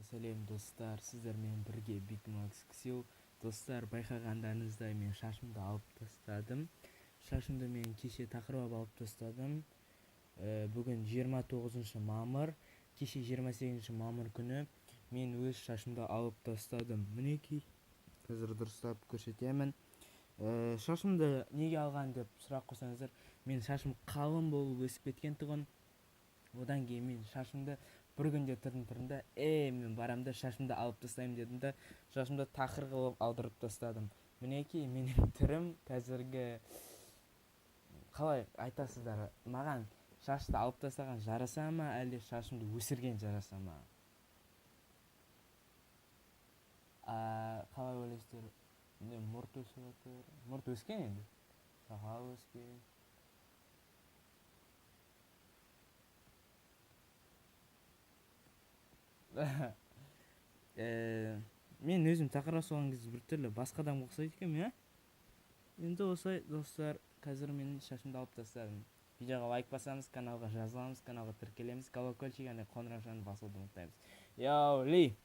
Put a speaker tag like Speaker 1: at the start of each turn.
Speaker 1: Сәлем достар, сіздермен бірге Big Max Ксил. Достар, байқағандарыңыздай мен шашымды алып тастадым. Шашымды мен кеше тақырып алып тастадым. Бүгін 29 мамыр, кеше 28 мамыр күні мен өз шашымды алып тастадым. Мінекей, қазір дұрыстап көрсетемін. Шашымды неге алған деп сұрақ қойсаңыздар, мен шашым қалың болып өсіп кеткен тұғын. Одан кейін мен шашымды бір күнде тұрында мен барамда шашымды алып тастаймын дедім да шашымды тақыр қылып алдырып тастадым. Мінекей менің түрім қазіргі. Қалай айтасыздар, маған шашты алып тастаған жараса ма, әлде шашымды өсірген жараса ма? Қалай ойлайсыздар? Мұрт өсіп жатыр. Мұрт өскен енді. Сақал өскен. Мен өзім тақырап салған кезде біртүрлі басқа адам ұқсайды екенмін, иә? Енді осылай достар, қазір мен шашымды алып тастадым. Видеоға лайк басамыз, каналға жазыламыз, каналға тіркелеміз, колокольчик және қоңырау басуды ұмытпаймыз. Йоу, Ли!